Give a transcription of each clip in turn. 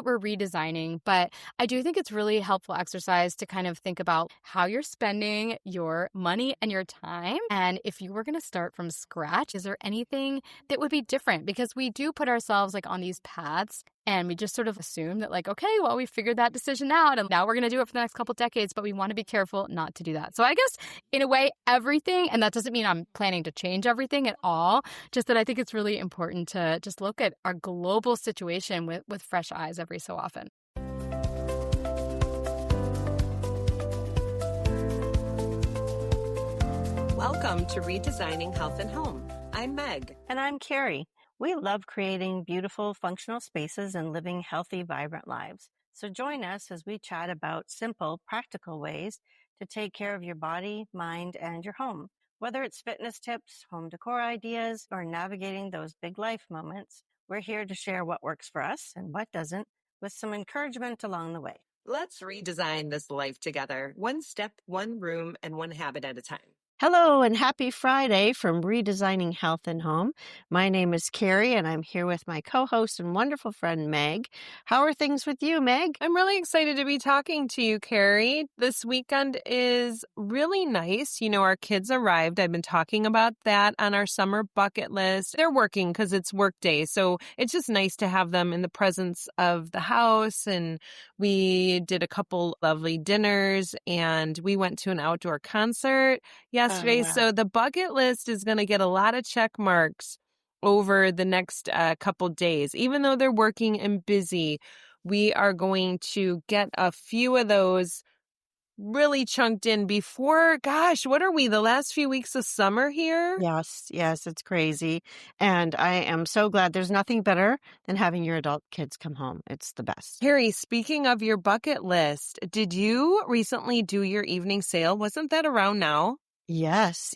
what we're redesigning, but I do think it's really helpful exercise to kind of think about how you're spending your money and your time. And if you were going to start from scratch, is there anything that would be different? Because we do put ourselves like on these paths and we just sort of assume that like, okay, well, we figured that decision out and now we're going to do it for the next couple decades, but we want to be careful not to do that. So I guess in a way, everything, and that doesn't mean I'm planning to change everything at all, just that I think it's really important to just look at our global situation with fresh eyes every so often. Welcome to Redesigning Health and Home. I'm Meg. And I'm Carrie. We love creating beautiful, functional spaces and living healthy, vibrant lives. So join us as we chat about simple, practical ways to take care of your body, mind, and your home. Whether it's fitness tips, home decor ideas, or navigating those big life moments, we're here to share what works for us and what doesn't, with some encouragement along the way. Let's redesign this life together, one step, one room, and one habit at a time. Hello and happy Friday from Redesigning Health and Home. My name is Carrie and I'm here with my co-host and wonderful friend Meg. How are things with you, Meg? I'm really excited to be talking to you, Carrie. This weekend is really nice. You know, our kids arrived. I've been talking about that on our summer bucket list. They're working because it's work day. So it's just nice to have them in the presence of the house. And we did a couple lovely dinners and we went to an outdoor concert yesterday. Oh, wow. So the bucket list is going to get a lot of check marks over the next couple days. Even though they're working and busy, we are going to get a few of those really chunked in before, gosh, what are we, the last few weeks of summer here? Yes, it's crazy. And I am so glad there's nothing better than having your adult kids come home. It's the best. Harry, speaking of your bucket list, did you recently do your evening sale? Wasn't that around now? Yes,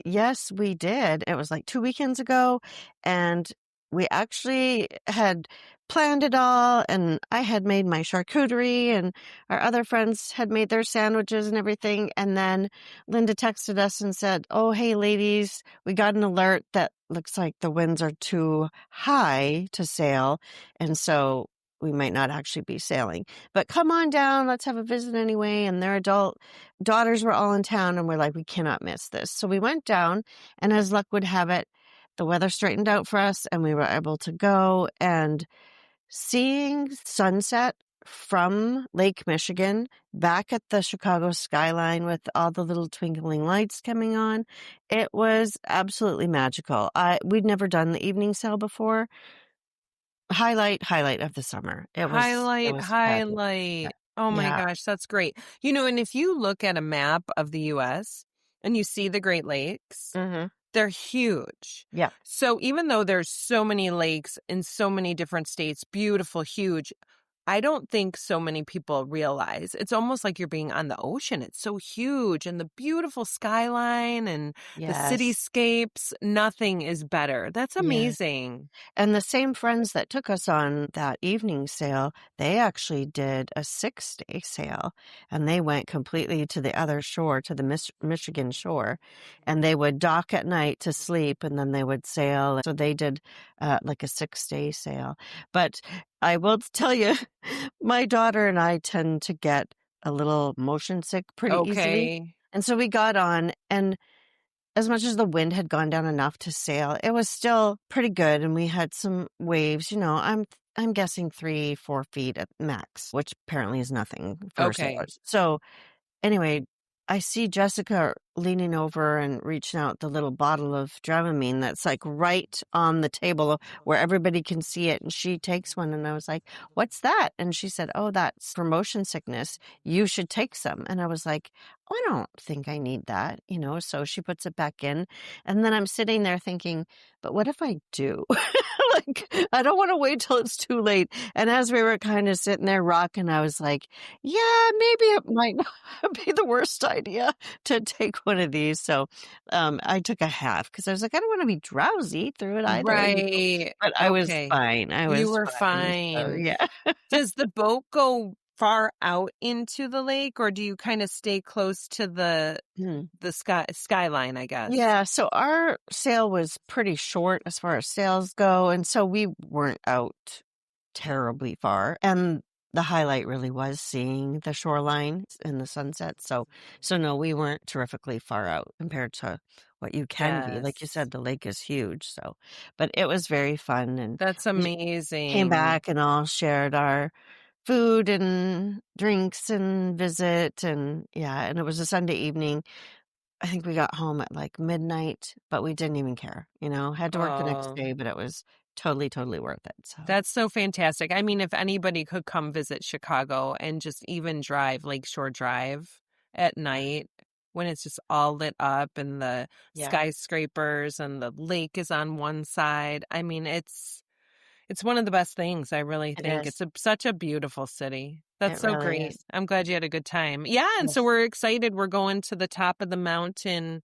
we did. It was like 2 weekends ago, and we actually had planned it all, and I had made my charcuterie, and our other friends had made their sandwiches and everything. And then Linda texted us and said, "Oh, hey, ladies, we got an alert that looks like the winds are too high to sail, and so we might not actually be sailing. But come on down, let's have a visit anyway." And their adult daughters were all in town, and we're like, we cannot miss this. So we went down, and as luck would have it, the weather straightened out for us, and we were able to go. And seeing sunset from Lake Michigan back at the Chicago skyline with all the little twinkling lights coming on, it was absolutely magical. We'd never done the evening sale before. Highlight of the summer. It was fabulous. Highlight. Oh my Yeah. gosh, that's great. You know, and if you look at a map of the US and you see the Great Lakes, Mm-hmm. they're huge. Yeah. So even though there's so many lakes in so many different states, beautiful, huge, I don't think so many people realize. It's almost like you're being on the ocean. It's so huge, and the beautiful skyline and the Yes. cityscapes, nothing is better. That's Yes. amazing. And the same friends that took us on that evening sale, they actually did a 6-day sale, and they went completely to the other shore, to the Michigan shore, and they would dock at night to sleep, and then they would sail. So they did like a 6-day sale. But I will tell you, my daughter and I tend to get a little motion sick pretty easily. Okay. And so we got on, and as much as the wind had gone down enough to sail, it was still pretty good. And we had some waves, you know, I'm guessing 3-4 feet at max, which apparently is nothing for Okay. sailors. So anyway, I see Jessica leaning over and reaching out the little bottle of Dramamine that's like right on the table where everybody can see it. And she takes one, and I was like, "What's that?" And she said, "Oh, that's for motion sickness. You should take some." And I was like, "Oh, I don't think I need that, you know." So she puts it back in. And then I'm sitting there thinking, but what if I do? Like, I don't want to wait till it's too late. And as we were kind of sitting there rocking, I was like, yeah, maybe it might not be the worst idea to take one of these. So I took a half because I was like, I don't want to be drowsy through it either. Right. But I was Okay. fine. You were So, fine. yeah. Does the boat go far out into the lake, or do you kind of stay close to the skyline, I guess? Yeah, so our sail was pretty short as far as sails go, and so we weren't out terribly far. And the highlight really was seeing the shoreline and the sunset. So no, we weren't terrifically far out compared to what you can be. Like you Yes. said, the lake is huge. So, but it was very fun, and That's we came amazing. back and all shared our food and drinks and visit, and yeah, and it was a Sunday evening. I think we got home at like midnight, but we didn't even care, had to work the next Oh, day, but it was totally, totally worth it. So that's so fantastic. I mean, if anybody could come visit Chicago and just even drive Lakeshore Drive at night when it's just all lit up and the yeah, skyscrapers and the lake is on one side. I mean, it's one of the best things, I really it think. is. It's such a beautiful city. That's It so really great. is. I'm glad you had a good time. Yeah, and so Yes. we're excited. We're going to the top of the mountain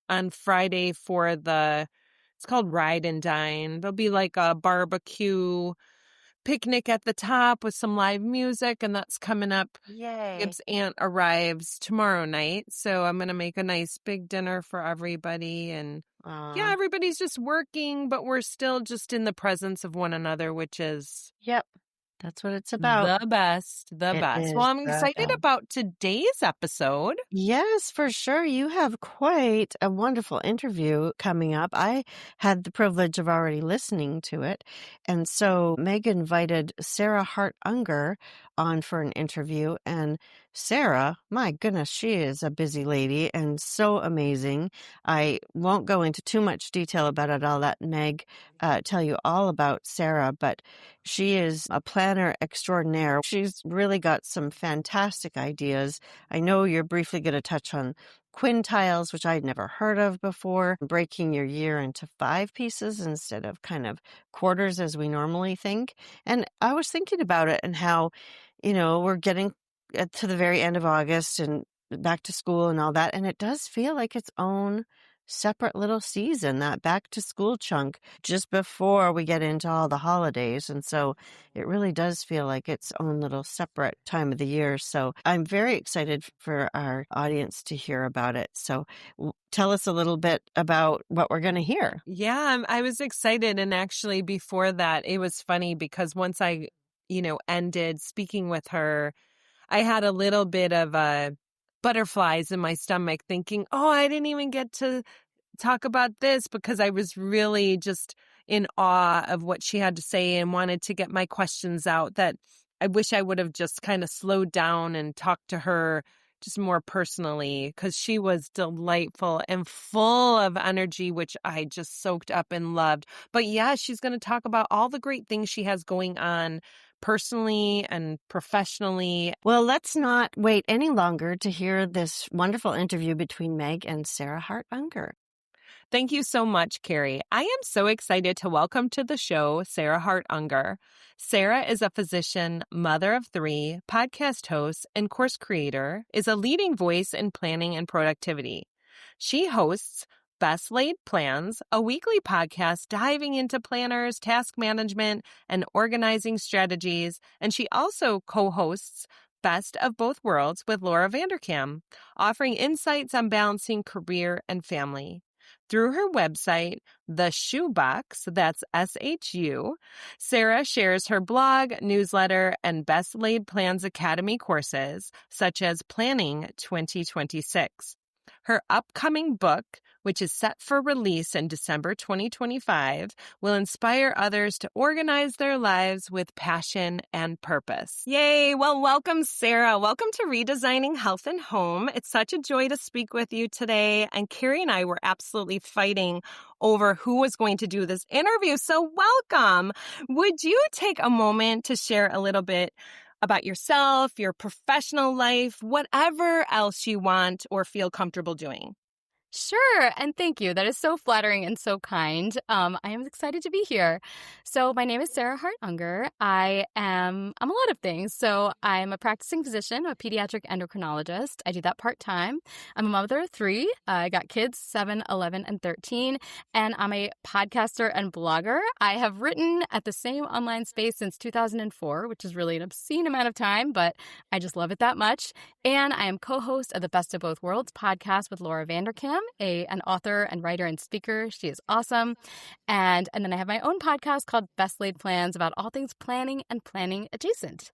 on Friday for it's called Ride and Dine. There'll be like a barbecue picnic at the top with some live music, and that's coming up. Yay. Gibbs' aunt arrives tomorrow night, so I'm going to make a nice big dinner for everybody. And yeah, Aw. everybody's just working, but we're still just in the presence of one another, which is Yep. That's what it's about. the best, the It best. Well, is I'm the excited best. about today's episode. Yes, for sure. You have quite a wonderful interview coming up. I had the privilege of already listening to it. And so Meg invited Sarah Hart-Unger on for an interview. And Sarah, my goodness, she is a busy lady and so amazing. I won't go into too much detail about it. I'll let Meg tell you all about Sarah, but she is a planner extraordinaire. She's really got some fantastic ideas. I know you're briefly going to touch on quintiles, which I'd never heard of before, breaking your year into 5 pieces instead of kind of quarters as we normally think. And I was thinking about it and how, we're getting to the very end of August and back to school and all that. And it does feel like its own separate little season, that back to school chunk just before we get into all the holidays. And so it really does feel like its own little separate time of the year. So I'm very excited for our audience to hear about it. So tell us a little bit about what we're going to hear. Yeah, I was excited. And actually, before that, it was funny because once I, ended speaking with her, I had a little bit of butterflies in my stomach thinking, oh, I didn't even get to talk about this because I was really just in awe of what she had to say and wanted to get my questions out that I wish I would have just kind of slowed down and talked to her just more personally because she was delightful and full of energy, which I just soaked up and loved. But yeah, she's going to talk about all the great things she has going on personally and professionally. Well, let's not wait any longer to hear this wonderful interview between Meg and Sarah Hart-Unger. Thank you so much, Carrie. I am so excited to welcome to the show Sarah Hart-Unger. Sarah is a physician, mother of 3, podcast host, and course creator, is a leading voice in planning and productivity. She hosts Best Laid Plans, a weekly podcast diving into planners, task management, and organizing strategies, and she also co-hosts Best of Both Worlds with Laura Vanderkam, offering insights on balancing career and family. Through her website, The Shoebox, that's SHU, Sarah shares her blog, newsletter, and Best Laid Plans Academy courses, such as Planning 2026. Her upcoming book, which is set for release in December 2025, will inspire others to organize their lives with passion and purpose. Yay! Well, welcome, Sarah. Welcome to Redesigning Health and Home. It's such a joy to speak with you today. And Carrie and I were absolutely fighting over who was going to do this interview. So welcome. Would you take a moment to share a little bit about yourself, your professional life, whatever else you want or feel comfortable doing? Sure, and thank you. That is so flattering and so kind. I am excited to be here. So my name is Sarah Hart-Unger. I'm a lot of things. So I'm a practicing physician, a pediatric endocrinologist. I do that part-time. I'm a mother of 3. I got kids 7, 11, and 13, and I'm a podcaster and blogger. I have written at the same online space since 2004, which is really an obscene amount of time, but I just love it that much. And I am co-host of the Best of Both Worlds podcast with Laura Vanderkam, an author and writer and speaker. She is awesome. And then I have my own podcast called Best Laid Plans about all things planning and planning adjacent.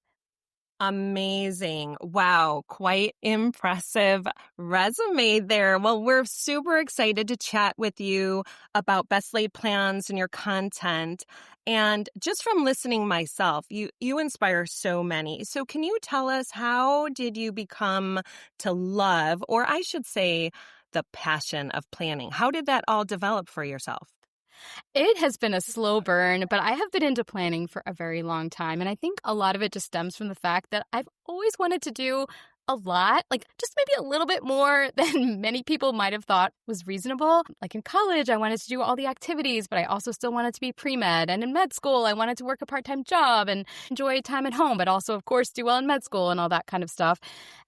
Amazing. Wow, quite impressive resume there. Well, we're super excited to chat with you about best laid plans and your content. And just from listening myself, you inspire so many. So can you tell us, how did you become to love, or I should say, the passion of planning? How did that all develop for yourself? It has been a slow burn, but I have been into planning for a very long time. And I think a lot of it just stems from the fact that I've always wanted to do a lot, like just maybe a little bit more than many people might have thought was reasonable. Like in college, I wanted to do all the activities, but I also still wanted to be pre-med. And in med school, I wanted to work a part-time job and enjoy time at home, but also, of course, do well in med school and all that kind of stuff.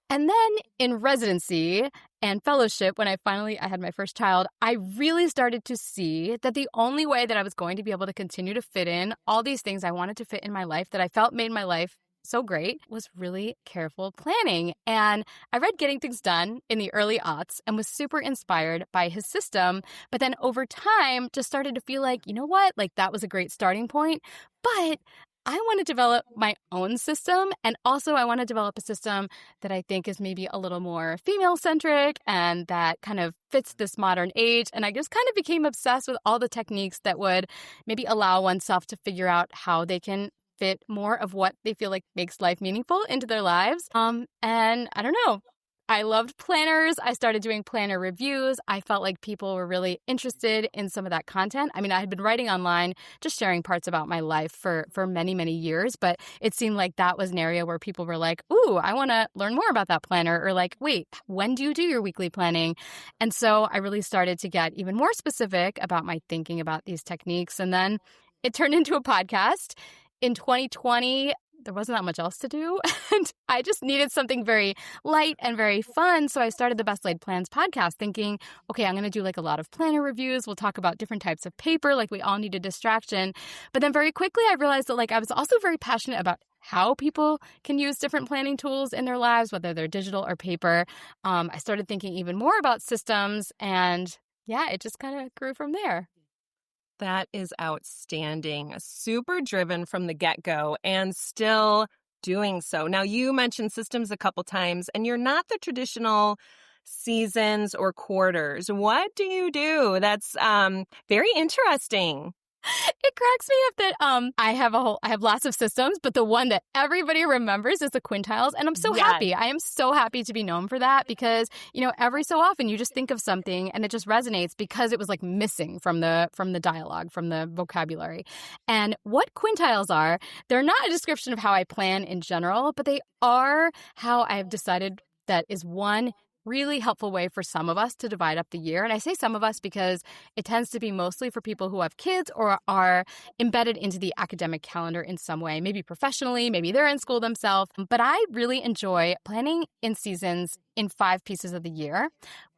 And then in residency and fellowship, when I had my first child, I really started to see that the only way that I was going to be able to continue to fit in all these things I wanted to fit in my life that I felt made my life so great was really careful planning. And I read Getting Things Done in the early aughts and was super inspired by his system. But then over time, just started to feel like, you know what? Like that was a great starting point. But I want to develop my own system. And also I want to develop a system that I think is maybe a little more female-centric and that kind of fits this modern age. And I just kind of became obsessed with all the techniques that would maybe allow oneself to figure out how they can fit more of what they feel like makes life meaningful into their lives. And I don't know. I loved planners. I started doing planner reviews. I felt like people were really interested in some of that content. I mean, I had been writing online, just sharing parts about my life for many, many years, but it seemed like that was an area where people were like, ooh, I want to learn more about that planner, or like, wait, when do you do your weekly planning? And so I really started to get even more specific about my thinking about these techniques. And then it turned into a podcast. In 2020, there wasn't that much else to do, and I just needed something very light and very fun, so I started the Best Laid Plans podcast thinking, okay, I'm going to do like a lot of planner reviews. We'll talk about different types of paper, like we all need a distraction. But then very quickly, I realized that like I was also very passionate about how people can use different planning tools in their lives, whether they're digital or paper. I started thinking even more about systems, and yeah, it just kind of grew from there. That is outstanding. Super driven from the get-go and still doing so. Now, you mentioned systems a couple times, and you're not the traditional seasons or quarters. What do you do? That's very interesting. It cracks me up that I have lots of systems, but the one that everybody remembers is the quintiles, and I'm so happy. I am so happy to be known for that because, you know, every so often you just think of something and it just resonates because it was like missing from the dialogue, from the vocabulary. And what quintiles are, they're not a description of how I plan in general, but they are how I've decided that is one really helpful way for some of us to divide up the year. And I say some of us because it tends to be mostly for people who have kids or are embedded into the academic calendar in some way, maybe professionally, maybe they're in school themselves. But I really enjoy planning in seasons in 5 pieces of the year.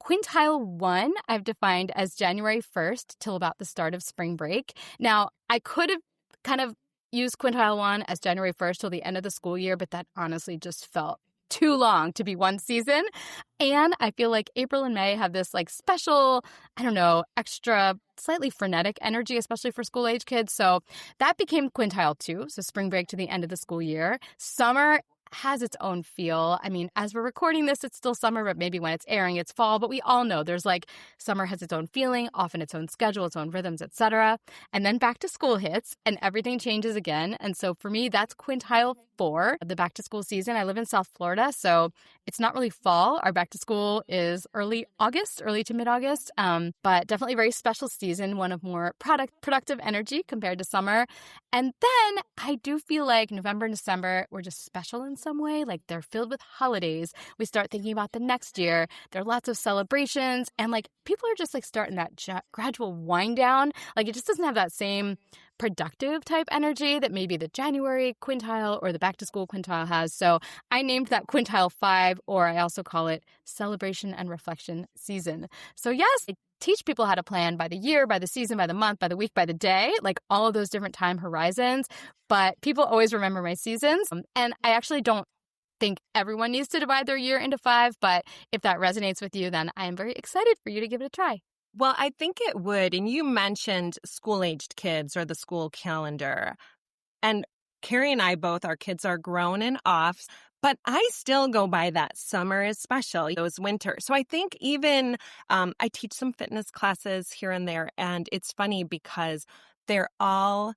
Quintile 1, I've defined as January 1st till about the start of spring break. Now, I could have kind of used Quintile 1 as January 1st till the end of the school year, but that honestly just felt too long to be one season. And I feel like April and May have this like special, I don't know, extra slightly frenetic energy, especially for school age kids. So that became quintile 2. So spring break to the end of the school year. Summer has its own feel. I mean, as we're recording this, it's still summer, but maybe when it's airing, it's fall. But we all know there's like summer has its own feeling, often its own schedule, its own rhythms, etc. And then back to school hits and everything changes again. And so for me, that's quintile 4, the back to school season. I live in South Florida, so it's not really fall. Our back to school is early August, early to mid-August, but definitely a very special season, one of more productive energy compared to summer. And then I do feel like November and December were just special in some way, like they're filled with holidays. We start thinking about the next year. There are lots of celebrations, and like people are just like starting that gradual wind down. Like it just doesn't have that same productive type energy that maybe the January quintile or the back to school quintile has. So I named that quintile 5, or I also call it celebration and reflection season. So yes, I teach people how to plan by the year, by the season, by the month, by the week, by the day, like all of those different time horizons. But people always remember my seasons. And I actually don't think everyone needs to divide their year into 5, but if that resonates with you, then I am very excited for you to give it a try. Well, I think it would. And you mentioned school-aged kids or the school calendar. And Carrie and I both, our kids are grown and off, but I still go by that summer is special, those winter. So I think even I teach some fitness classes here and there, and it's funny because they're all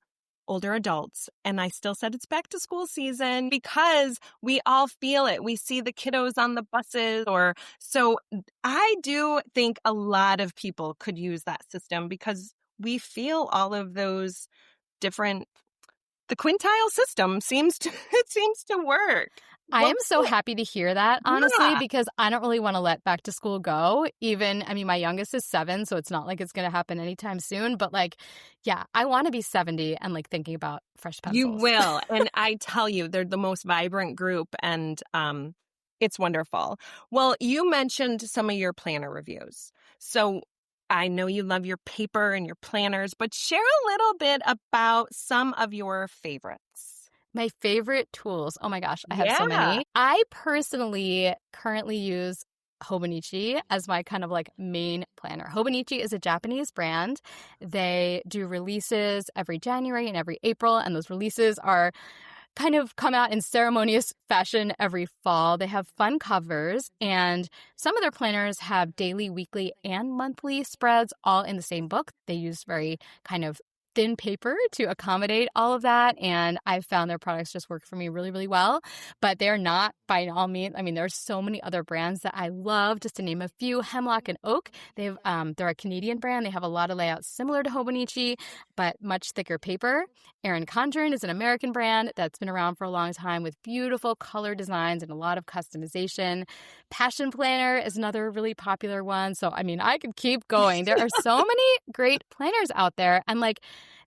older adults. And I still said it's back to school season because we all feel it. We see the kiddos on the buses or so I do think a lot of people could use that system because we feel all of those different the quintile system seems to it seems to work. I am Well, so happy to hear that, honestly, yeah. because I don't really want to let back to school go. My youngest is 7, so it's not like it's going to happen anytime soon. But yeah, I want to be 70 and thinking about fresh You pencils. will. And I tell you, they're the most vibrant group and it's wonderful. Well, you mentioned some of your planner reviews. So I know you love your paper and your planners, but share a little bit about some of your favorites. My favorite tools. Oh my gosh, I have so Yeah. many. I personally currently use Hobonichi as my kind of main planner. Hobonichi is a Japanese brand. They do releases every January and every April, and those releases are kind of come out in ceremonious fashion every fall. They have fun covers, and some of their planners have daily, weekly, and monthly spreads all in the same book. They use very kind of thin paper to accommodate all of that, and I've found their products just work for me really, really well. But they're not by all means. There's so many other brands that I love. Just to name a few, Hemlock and Oak. They're a Canadian brand. They have a lot of layouts similar to Hobonichi, but much thicker paper. Erin Condren is an American brand that's been around for a long time with beautiful color designs and a lot of customization. Passion Planner is another really popular one. So I could keep going. There are so many great planners out there, and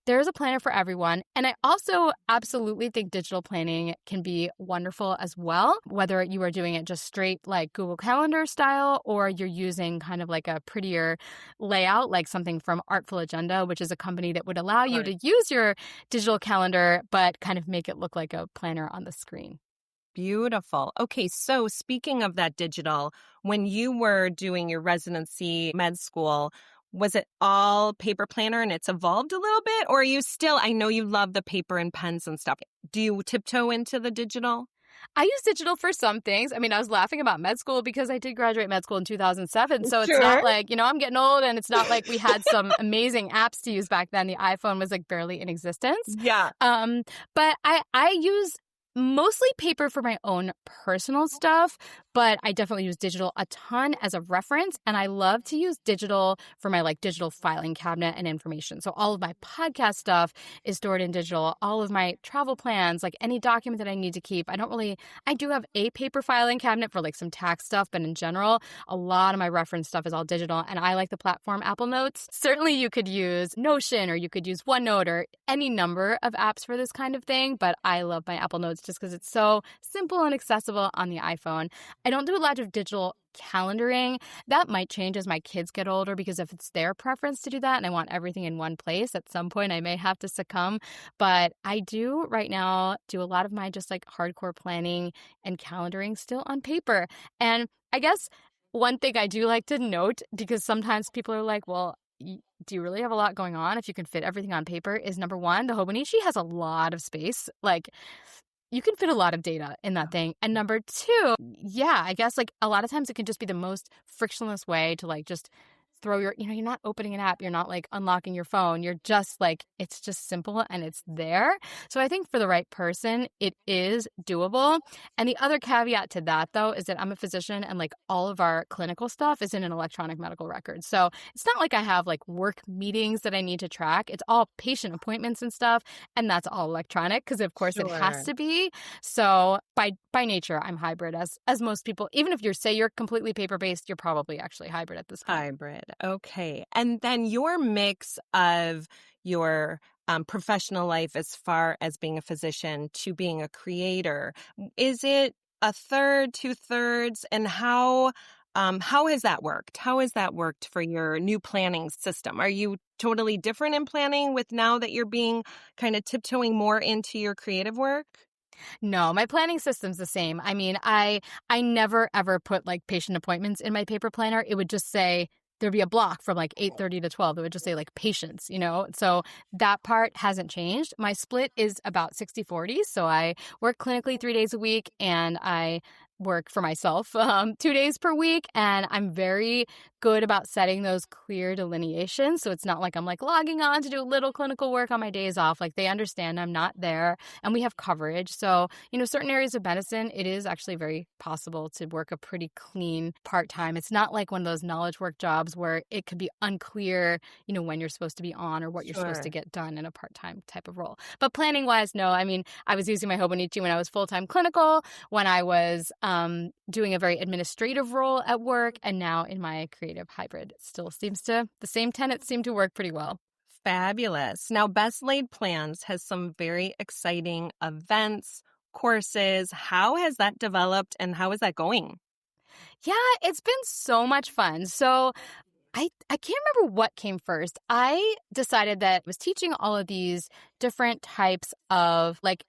there's a planner for everyone. And I also absolutely think digital planning can be wonderful as well, whether you are doing it just straight Google Calendar style, or you're using kind of a prettier layout, like something from Artful Agenda, which is a company that would allow you to use your digital calendar, but kind of make it look like a planner on the screen. Beautiful. Okay, so speaking of that digital, when you were doing your residency med school, was it all paper planner and it's evolved a little bit? Or are you still, I know you love the paper and pens and stuff. Do you tiptoe into the digital? I use digital for some things. I was laughing about med school because I did graduate med school in 2007. So it's not I'm getting old, and it's not like we had some amazing apps to use back then. The iPhone was barely in existence. Yeah. But I use mostly paper for my own personal stuff, but I definitely use digital a ton as a reference. And I love to use digital for my digital filing cabinet and information. So all of my podcast stuff is stored in digital. All of my travel plans, any document that I need to keep. I do have a paper filing cabinet for some tax stuff, but in general, a lot of my reference stuff is all digital. And I like the platform Apple Notes. Certainly you could use Notion, or you could use OneNote, or any number of apps for this kind of thing. But I love my Apple Notes just because it's so simple and accessible on the iPhone. I don't do a lot of digital calendaring. That might change as my kids get older, because if it's their preference to do that and I want everything in one place, at some point I may have to succumb. But I do right now do a lot of my just hardcore planning and calendaring still on paper. And I guess one thing I do like to note, because sometimes people are like, well, do you really have a lot going on if you can fit everything on paper, is number one, the Hobonichi has a lot of space. You can fit a lot of data in that thing. And number two, yeah, I guess a lot of times it can just be the most frictionless way to just throw your, you're not opening an app, you're not unlocking your phone, you're just it's just simple and it's there. So I think for the right person, it is doable. And the other caveat to that, though, is that I'm a physician, and all of our clinical stuff is in an electronic medical record. So it's not like I have work meetings that I need to track. It's all patient appointments and stuff. And that's all electronic because, of course, it has to be. So by nature, I'm hybrid, as most people. Even if you're completely paper-based, you're probably actually hybrid at this point. Hybrid. Okay. And then your mix of your professional life as far as being a physician to being a creator, is it a third, 2/3? And how has that worked? How has that worked for your new planning system? Are you totally different in planning with now that you're being kind of tiptoeing more into your creative work? No, my planning system's the same. I never ever put patient appointments in my paper planner. It would just say there'd be a block from like 8:30 to 12 that would just say like patients, So that part hasn't changed. My split is about 60-40. So I work clinically 3 days a week and I work for myself 2 days per week. And I'm very good about setting those clear delineations. So it's not like I'm like logging on to do a little clinical work on my days off. Like they understand I'm not there and we have coverage. So, certain areas of medicine, it is actually very possible to work a pretty clean part-time. It's not like one of those knowledge work jobs where it could be unclear, when you're supposed to be on or what you're supposed to get done in a part-time type of role. But planning wise, no. I mean, I was using my Hobonichi when I was full-time clinical, when I was doing a very administrative role at work, and now in my creative hybrid. It still the same tenets seem to work pretty well. Fabulous. Now, Best Laid Plans has some very exciting events, courses. How has that developed and how is that going? Yeah, it's been so much fun. So I can't remember what came first. I decided that I was teaching all of these different types of like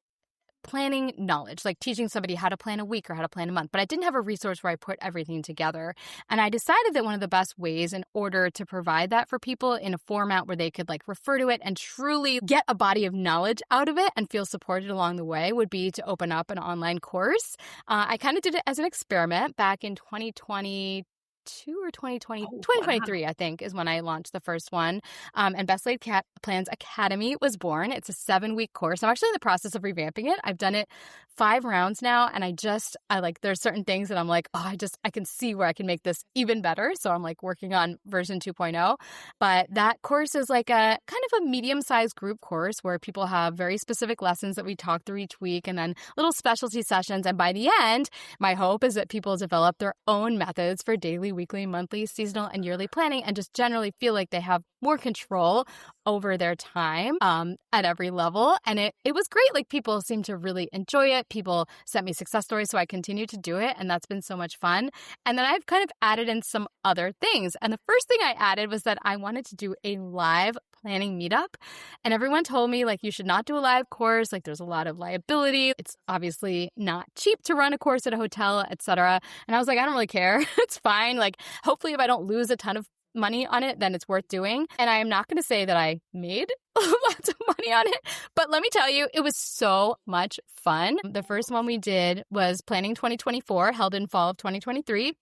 planning knowledge, like teaching somebody how to plan a week or how to plan a month. But I didn't have a resource where I put everything together. And I decided that one of the best ways in order to provide that for people in a format where they could like refer to it and truly get a body of knowledge out of it and feel supported along the way would be to open up an online course. I kind of did it as an experiment back in 2022 or 2020, 2023, I think, is when I launched the first one. And Best Laid Plans Academy was born. It's a 7-week course. I'm actually in the process of revamping it. I've done it 5 rounds now. And there's certain things that I'm like, I can see where I can make this even better. So I'm like working on version 2.0. But that course is like a kind of a medium-sized group course where people have very specific lessons that we talk through each week and then little specialty sessions. And by the end, my hope is that people develop their own methods for daily, weekly, monthly, seasonal, and yearly planning and just generally feel like they have more control over their time at every level. And it was great. Like people seem to really enjoy it. People sent me success stories, so I continue to do it. And that's been so much fun. And then I've kind of added in some other things. And the first thing I added was that I wanted to do a live planning meetup. And everyone told me like, you should not do a live course. Like there's a lot of liability. It's obviously not cheap to run a course at a hotel, etc. And I was like, I don't really care. It's fine. Like hopefully if I don't lose a ton of money on it, then it's worth doing. And I am not going to say that I made lots of money on it, but let me tell you, it was so much fun. The first one we did was Planning 2024, held in fall of 2023.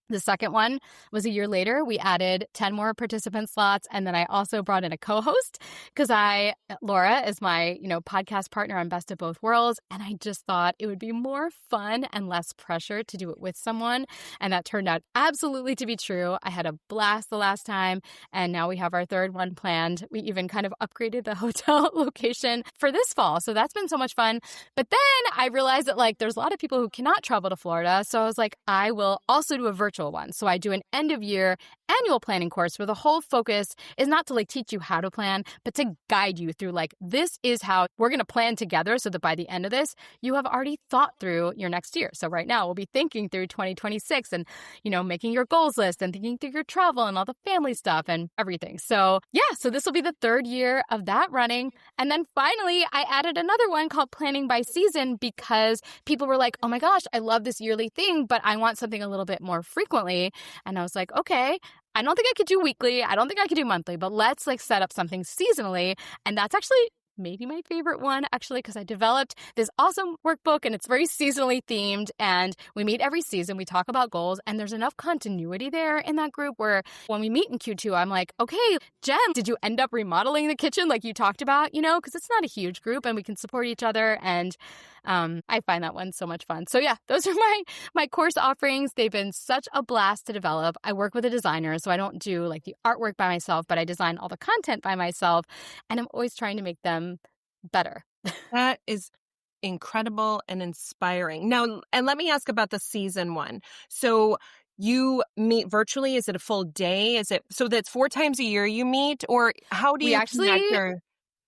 The second one was a year later. We added 10 more participant slots. And then I also brought in a co-host because Laura is my, podcast partner on Best of Both Worlds. And I just thought it would be more fun and less pressure to do it with someone. And that turned out absolutely to be true. I had a blast the last time. And now we have our third one planned. We even kind of upgraded the hotel location for this fall. So that's been so much fun. But then I realized that there's a lot of people who cannot travel to Florida. So I was like, I will also do a virtual one. So I do an end of year annual planning course where the whole focus is not to teach you how to plan, but to guide you through this is how we're going to plan together so that by the end of this, you have already thought through your next year. So right now we'll be thinking through 2026 and, making your goals list and thinking through your travel and all the family stuff and everything. So so this will be the 3rd year of that running. And then finally, I added another one called Planning by Season because people were like, oh my gosh, I love this yearly thing, but I want something a little bit more frequently. And I was like, okay, I don't think I could do weekly. I don't think I could do monthly, but let's set up something seasonally. And that's actually maybe my favorite one, actually, because I developed this awesome workbook and it's very seasonally themed. And we meet every season. We talk about goals and there's enough continuity there in that group where when we meet in Q2, I'm like, okay, Jen, did you end up remodeling the kitchen like you talked about? Because it's not a huge group and we can support each other. And I find that one so much fun. So those are my course offerings. They've been such a blast to develop. I work with a designer, so I don't do the artwork by myself, but I design all the content by myself. And I'm always trying to make them better. That is incredible and inspiring. Now, and let me ask about the season one. So you meet virtually? Is it a full day? Is it so that's 4 times a year you meet? Or how do you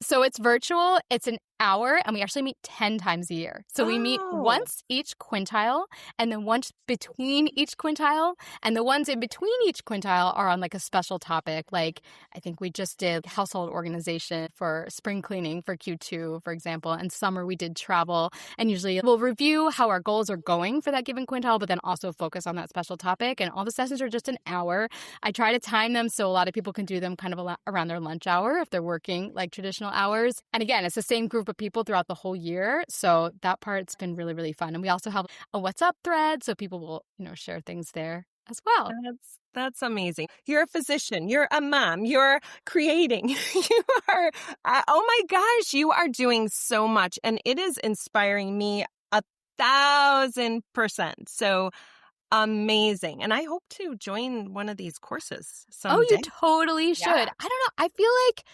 So it's virtual. It's an hour, and we actually meet 10 times a year. So we meet Oh, once each quintile, and then once between each quintile, and the ones in between each quintile are on like a special topic. Like I think we just did household organization for spring cleaning for Q2, for example, and summer we did travel. And usually we'll review how our goals are going for that given quintile, but then also focus on that special topic. And all the sessions are just an hour. I try to time them so a lot of people can do them kind of around their lunch hour if they're working like traditional hours. And again, it's the same group of people throughout the whole year. So that part's been really, really fun. And we also have a What's Up thread, so people will, share things there as well. that's amazing. You're a physician. You're a mom. You're creating. You are, oh my gosh, you are doing so much. And it is inspiring me 1,000%. So amazing. And I hope to join one of these courses someday. Oh, you totally should. Yeah. I don't know. I feel like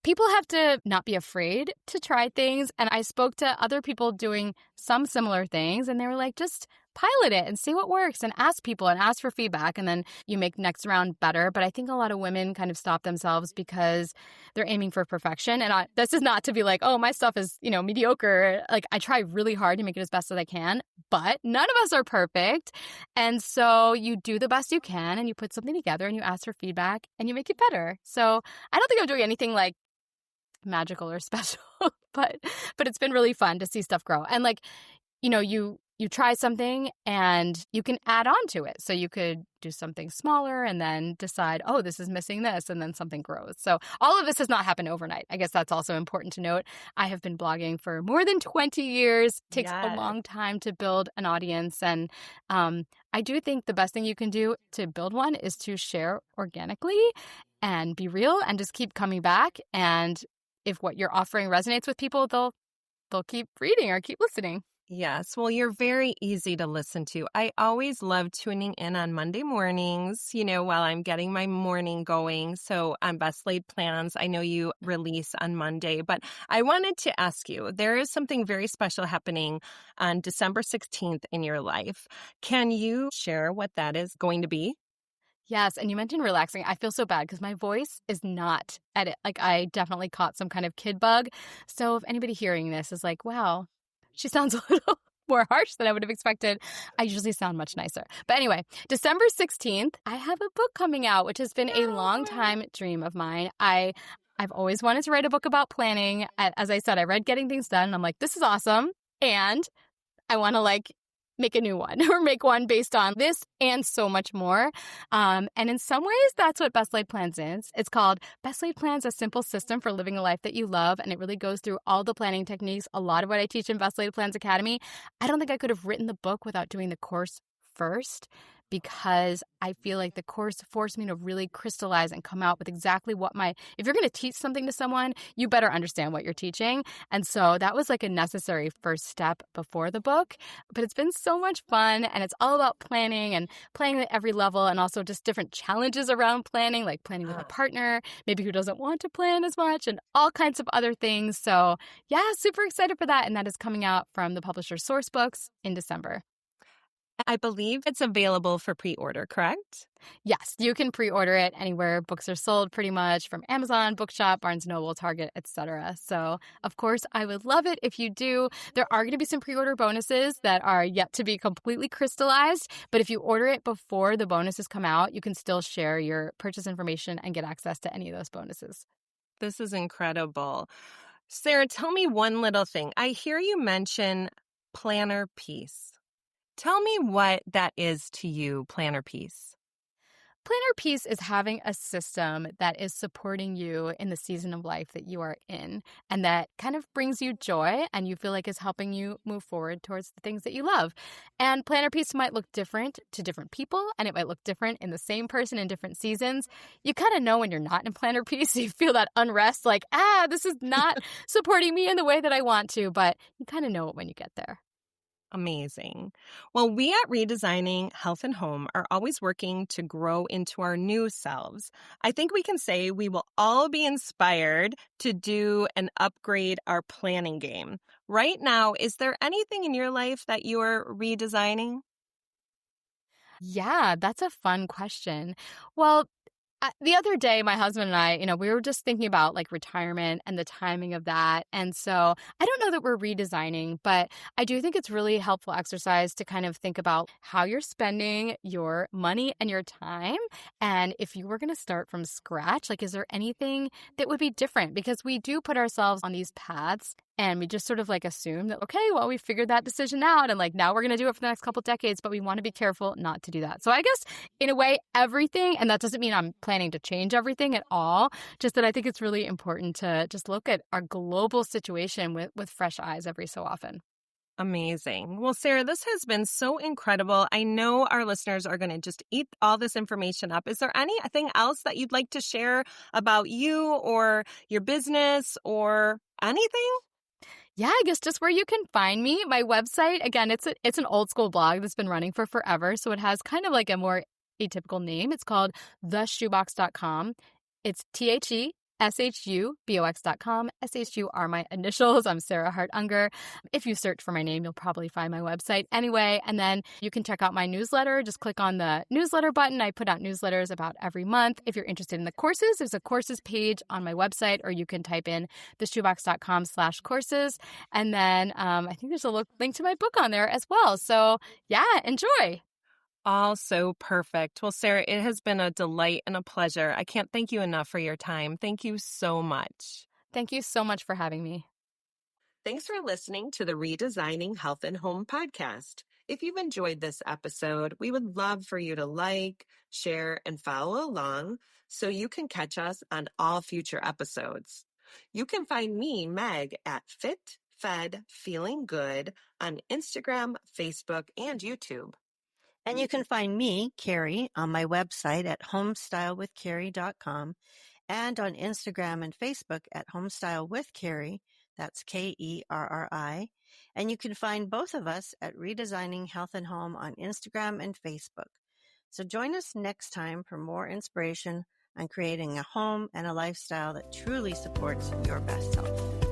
people have to not be afraid to try things. And I spoke to other people doing some similar things, and they were like, just pilot it and see what works and ask people and ask for feedback. And then you make next round better. But I think a lot of women kind of stop themselves because they're aiming for perfection. And this is not to be like, oh, my stuff is, mediocre. Like I try really hard to make it as best as I can, but none of us are perfect. And so you do the best you can and you put something together and you ask for feedback and you make it better. So I don't think I'm doing anything like magical or special, but it's been really fun to see stuff grow. And like, you try something and you can add on to it. So you could do something smaller and then decide, oh, this is missing this, and then something grows. So all of this has not happened overnight. I guess that's also important to note. I have been blogging for more than 20 years. It takes a long time to build an audience. And I do think the best thing you can do to build one is to share organically and be real and just keep coming back. And if what you're offering resonates with people, they'll keep reading or keep listening. Yes. Well, you're very easy to listen to. I always love tuning in on Monday mornings, while I'm getting my morning going. So on Best Laid Plans, I know you release on Monday, but I wanted to ask you, there is something very special happening on December 16th in your life. Can you share what that is going to be? Yes, and you mentioned relaxing. I feel so bad because my voice is not at it. Like I definitely caught some kind of kid bug. So if anybody hearing this is like, wow, she sounds a little more harsh than I would have expected, I usually sound much nicer. But anyway, December 16th, I have a book coming out, which has been a long time dream of mine. I've always wanted to write a book about planning. As I said, I read Getting Things Done, and I'm like, this is awesome. And I want to make a new one or make one based on this and so much more. And in some ways, that's what Best Laid Plans is. It's called Best Laid Plans, a simple system for living a life that you love. And it really goes through all the planning techniques, a lot of what I teach in Best Laid Plans Academy. I don't think I could have written the book without doing the course first, because I feel like the course forced me to really crystallize and come out with exactly if you're going to teach something to someone, you better understand what you're teaching. And so that was like a necessary first step before the book. But it's been so much fun, and it's all about planning and planning at every level, and also just different challenges around planning, like planning with a partner, maybe who doesn't want to plan as much, and all kinds of other things. So yeah, super excited for that. And that is coming out from the publisher Source Books in December. I believe it's available for pre-order, correct? Yes, you can pre-order it anywhere books are sold, pretty much, from Amazon, Bookshop, Barnes & Noble, Target, etc. So, of course, I would love it if you do. There are going to be some pre-order bonuses that are yet to be completely crystallized, but if you order it before the bonuses come out, you can still share your purchase information and get access to any of those bonuses. This is incredible. Sarah, tell me one little thing. I hear you mention planner piece. Tell me what that is to you, planner piece. Planner piece is having a system that is supporting you in the season of life that you are in, and that kind of brings you joy and you feel like is helping you move forward towards the things that you love. And planner piece might look different to different people, and it might look different in the same person in different seasons. You kind of know when you're not in planner piece. You feel that unrest, like, this is not supporting me in the way that I want to, but you kind of know it when you get there. Amazing. Well, we at Redesigning Health and Home are always working to grow into our new selves. I think we can say we will all be inspired to do and upgrade our planning game. Right now, is there anything in your life that you are redesigning? Yeah, that's a fun question. Well, The other day, my husband and I, we were just thinking about like retirement and the timing of that. And so I don't know that we're redesigning, but I do think it's really helpful exercise to kind of think about how you're spending your money and your time. And if you were going to start from scratch, like, is there anything that would be different? Because we do put ourselves on these paths and we just sort of like assume that, okay, well, we figured that decision out and like now we're going to do it for the next couple decades, but we want to be careful not to do that. So I guess in a way, everything, and that doesn't mean I'm planning to change everything at all, just that I think it's really important to just look at our global situation with fresh eyes every so often. Amazing. Well, Sarah, this has been so incredible. I know our listeners are going to just eat all this information up. Is there anything else that you'd like to share about you or your business or anything? Yeah, I guess just where you can find me. My website, again, it's an old school blog that's been running for forever. So it has kind of like a more atypical name. It's called theshoebox.com. It's THESHUBOX.com. SHU are my initials. I'm Sarah Hart-Unger. If you search for my name, you'll probably find my website anyway. And then you can check out my newsletter. Just click on the newsletter button. I put out newsletters about every month. If you're interested in the courses, there's a courses page on my website, or you can type in theshoebox.com/courses. And then I think there's a link to my book on there as well. So yeah, enjoy. All so perfect. Well, Sarah, it has been a delight and a pleasure. I can't thank you enough for your time. Thank you so much. Thank you so much for having me. Thanks for listening to the Redesigning Health and Home podcast. If you've enjoyed this episode, we would love for you to like, share, and follow along so you can catch us on all future episodes. You can find me, Meg, at Fit, Fed, Feeling Good on Instagram, Facebook, and YouTube. And you can find me, Carrie, on my website at homestylewithcarrie.com and on Instagram and Facebook at homestylewithcarrie. That's Kerri. And you can find both of us at Redesigning Health and Home on Instagram and Facebook. So join us next time for more inspiration on creating a home and a lifestyle that truly supports your best health.